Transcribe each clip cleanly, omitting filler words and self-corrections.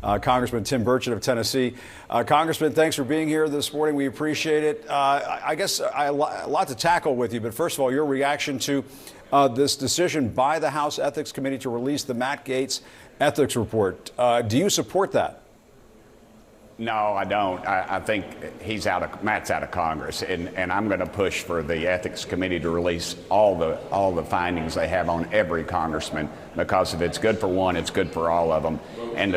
Congressman Tim Burchett of Tennessee. Congressman, thanks for being here this morning. We appreciate it. I guess a lot to tackle with you, but first of all, your reaction to this decision by the House Ethics Committee to release the Matt Gaetz ethics report. Do you support that? No, I don't. I think Matt's out of Congress, and I'm going to push for the Ethics Committee to release all the findings they have on every congressman, because if it's good for one, it's good for all of them. And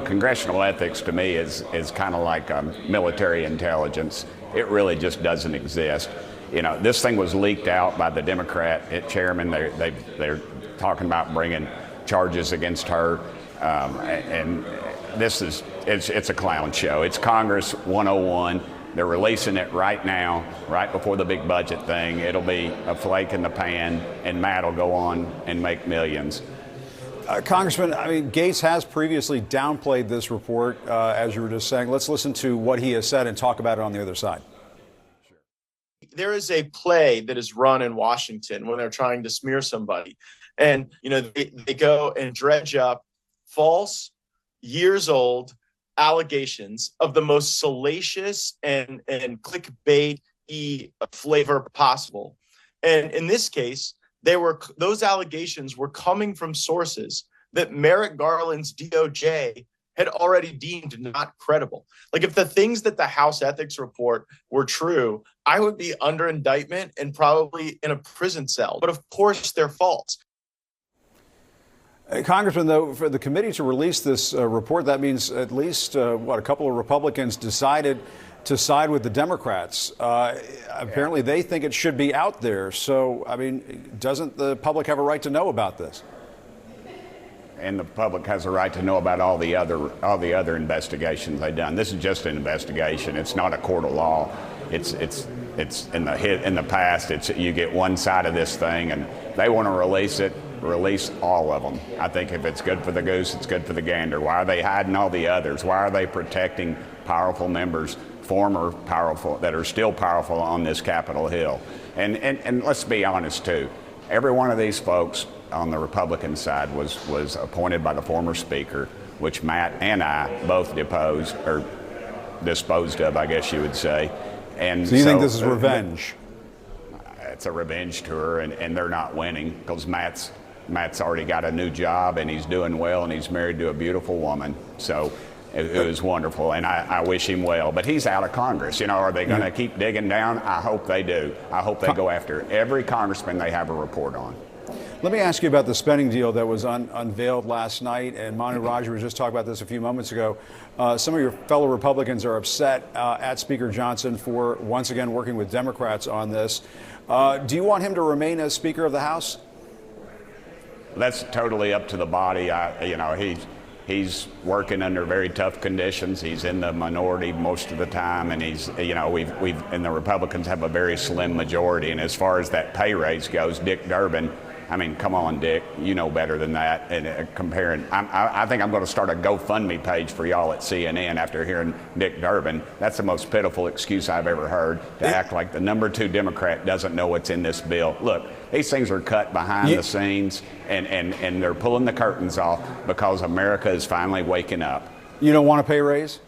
congressional ethics to me is kind of like military intelligence. It really just doesn't exist. This thing was leaked out by the Democrat chairman. They're talking about bringing charges against her, and it's a clown show. It's Congress 101. They're releasing it right now, right before the big budget thing. It'll be a flake in the pan, and Matt will go on and make millions. Congressman, Gaetz has previously downplayed this report, as you were just saying. Let's listen to what he has said and talk about it on the other side. There is a play that is run in Washington when they're trying to smear somebody. And, they go and dredge up false, years-old allegations of the most salacious and clickbait-y flavor possible. And in this case, those allegations were coming from sources that Merrick Garland's DOJ had already deemed not credible. Like, if the things that the House Ethics Report were true, I would be under indictment and probably in a prison cell. But of course, they're false. Congressman, though, for the committee to release this report, that means at least, a couple of Republicans decided to side with the Democrats. Apparently, they think it should be out there. So, doesn't the public have a right to know about this? And the public has a right to know about all the other investigations they've done. This is just an investigation. It's not a court of law. It's in the past. You get one side of this thing, and they want to release it. Release all of them. I think if it's good for the goose, it's good for the gander. Why are they hiding all the others? Why are they protecting powerful members, former powerful, that are still powerful on this Capitol Hill? And let's be honest too. Every one of these folks on the Republican side was appointed by the former Speaker, which Matt and I both deposed, or disposed of, I guess you would say. And so you think this is revenge? It's a revenge tour, and they're not winning because Matt's already got a new job, and he's doing well, and he's married to a beautiful woman. So it was wonderful, and I wish him well. But he's out of Congress. Are they going to keep digging down? I hope they do. I hope they go after every congressman they have a report on. Let me ask you about the spending deal that was unveiled last night, and Manu Raju was just talking about this a few moments ago. Some of your fellow Republicans are upset at Speaker Johnson for once again working with Democrats on this. Do you want him to remain as Speaker of the House? That's totally up to the body. He's working under very tough conditions. He's in the minority most of the time, and and the Republicans have a very slim majority. And as far as that pay raise goes, Dick Durbin, come on, Dick, you know better than that. And comparing, I think I'm going to start a GoFundMe page for y'all at CNN after hearing Dick Durbin. That's the most pitiful excuse I've ever heard, to act like the number 2 Democrat doesn't know what's in this bill. Look, these things are cut behind the scenes, and they're pulling the curtains off because America is finally waking up. You don't want a pay raise?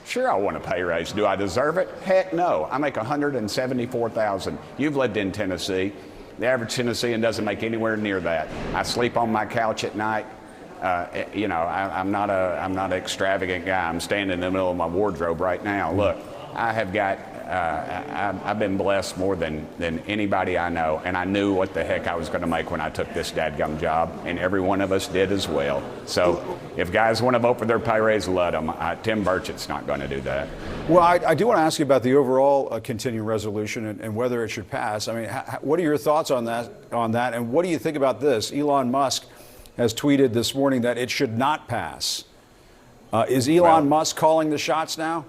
Sure, I want a pay raise. Do I deserve it? Heck no. I make $174,000. You've lived in Tennessee. The average Tennessean doesn't make anywhere near that. I sleep on my couch at night. I'm not an extravagant guy. I'm standing in the middle of my wardrobe right now. Look, I have got. I've been blessed more than anybody I know, and I knew what the heck I was going to make when I took this dadgum job, and every one of us did as well. So if guys want to vote for their pay raise, let them. Tim Burchett's not going to do that. Well, I do want to ask you about the overall continuing resolution and whether it should pass. What are your thoughts on that? And what do you think about this? Elon Musk has tweeted this morning that it should not pass. Is Elon Musk calling the shots now?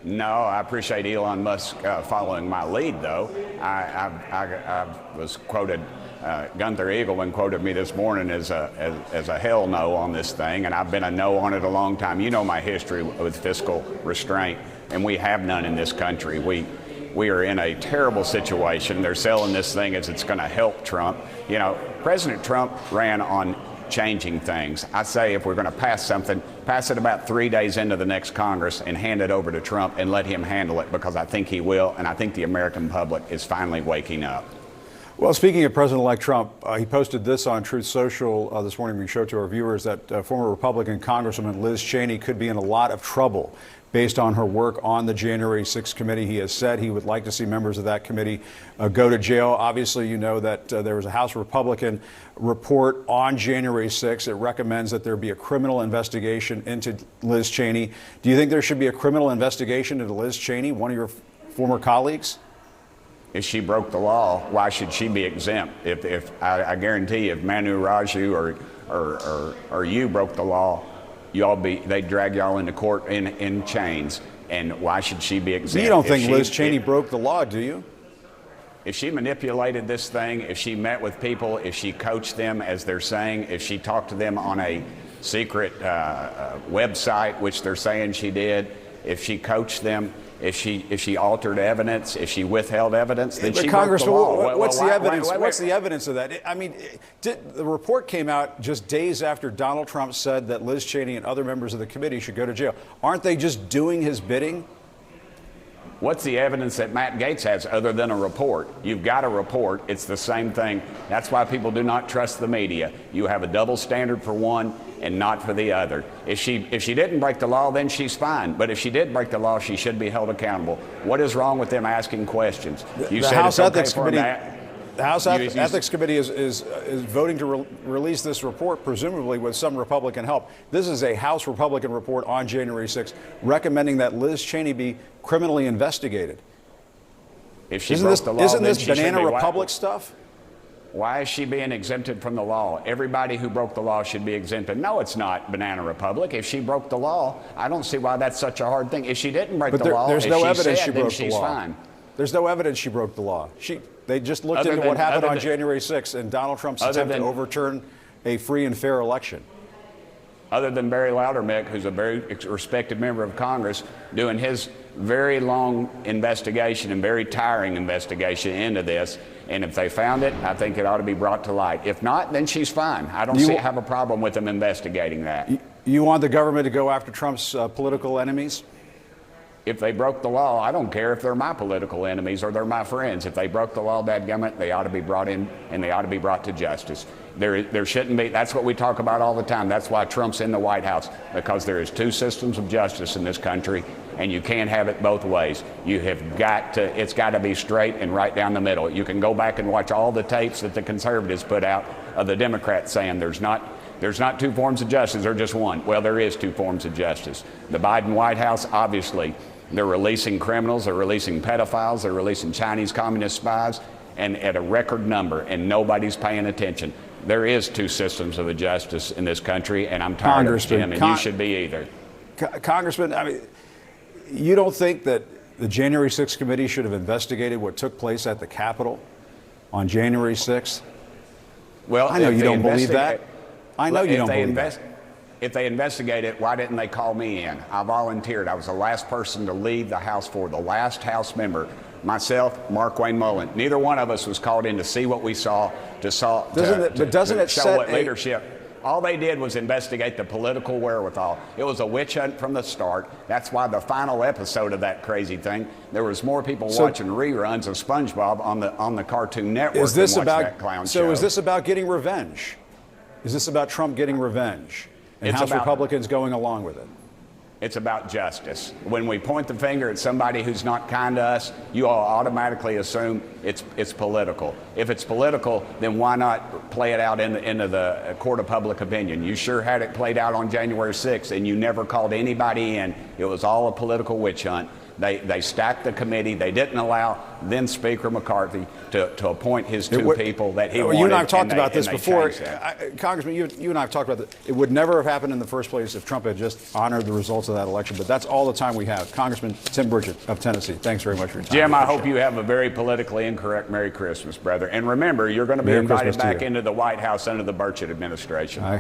No, I appreciate Elon Musk following my lead, though. I was quoted, Gunther Eagleman quoted me this morning as a hell no on this thing, and I've been a no on it a long time. You know my history with fiscal restraint, and we have none in this country. We are in a terrible situation. They're selling this thing as it's going to help Trump. President Trump ran on changing things. I say if we're going to pass something, pass it about 3 days into the next Congress and hand it over to Trump and let him handle it, because I think he will, and I think the American public is finally waking up. Well, speaking of President-elect Trump, he posted this on Truth Social this morning. We showed to our viewers that former Republican Congresswoman Liz Cheney could be in a lot of trouble based on her work on the January 6th committee. He has said he would like to see members of that committee go to jail. Obviously, you know that there was a House Republican report on January 6th. It recommends that there be a criminal investigation into Liz Cheney. Do you think there should be a criminal investigation into Liz Cheney, one of your former colleagues? If she broke the law, why should she be exempt? If I guarantee you, if Manu Raju or you broke the law, they'd drag y'all into court in chains. And why should she be exempt? You don't think Liz Cheney broke the law, do you? If she manipulated this thing, if she met with people, if she coached them, as they're saying, if she talked to them on a secret website, which they're saying she did, if she coached them, if she altered evidence, if she withheld evidence, then she broke the law. What's the evidence? What's the evidence of that? I mean, the report came out just days after Donald Trump said that Liz Cheney and other members of the committee should go to jail. Aren't they just doing his bidding? What's the evidence that Matt Gaetz has other than a report? You've got a report. It's the same thing. That's why people do not trust the media. You have a double standard for one and not for the other. If she didn't break the law, then she's fine. But if she did break the law, she should be held accountable. What is wrong with them asking questions? The House Ethics Committee. The House Ethics Committee is voting to release this report, presumably with some Republican help. This is a House Republican report on January 6th recommending that Liz Cheney be criminally investigated. If she broke the law, isn't this Banana Republic stuff? Why is she being exempted from the law? Everybody who broke the law should be exempted. No, it's not Banana Republic. If she broke the law, I don't see why that's such a hard thing. If she didn't break the law, there's no evidence she broke the she's law. Fine. There's no evidence she broke the law. They just looked into what happened on January 6th and Donald Trump's attempt to overturn a free and fair election. Other than Barry Loudermilk, who's a very respected member of Congress, doing his very long investigation and very tiring investigation into this. And if they found it, I think it ought to be brought to light. If not, then she's fine. I don't have a problem with them investigating that. You want the government to go after Trump's political enemies? If they broke the law, I don't care if they're my political enemies or they're my friends. If they broke the law, dadgummit, they ought to be brought in and they ought to be brought to justice. There shouldn't be. That's what we talk about all the time. That's why Trump's in the White House, because there is two systems of justice in this country, and you can't have it both ways. You have got to. It's got to be straight and right down the middle. You can go back and watch all the tapes that the conservatives put out of the Democrats saying there's not two forms of justice, there's just one. Well, there is two forms of justice. The Biden White House, obviously, they're releasing criminals, they're releasing pedophiles, they're releasing Chinese communist spies, and at a record number, and nobody's paying attention. There is two systems of justice in this country, and I'm tired of Jim, and you should be either. Congressman, I mean, you don't think that the January 6th committee should have investigated what took place at the Capitol on January 6th? Well, I know you don't believe that. I know you don't believe that. If they investigate it, why didn't they call me in? I volunteered. I was the last person to leave the House floor, the last House member. Myself, Mark Wayne Mullen. Neither one of us was called in to see what we saw, to show what leadership. All they did was investigate the political wherewithal. It was a witch hunt from the start. That's why the final episode of that crazy thing, there was more people watching reruns of SpongeBob on the Cartoon Network than watching that clown show. So is this about getting revenge? Is this about Trump getting revenge? And House Republicans going along with it? It's about justice. When we point the finger at somebody who's not kind to us, you all automatically assume it's political. If it's political, then why not play it out into the court of public opinion? You sure had it played out on January 6th, and you never called anybody in. It was all a political witch hunt. They stacked the committee. They didn't allow then Speaker McCarthy to appoint his two people that he wanted. You and I have talked about this before. Congressman, you and I have talked about this. It would never have happened in the first place if Trump had just honored the results of that election. But that's all the time we have. Congressman Tim Burchett of Tennessee, thanks very much for your time. Jim, I hope you have a very politically incorrect Merry Christmas, brother. And remember, you're going to be invited back into the White House under the Burchett administration.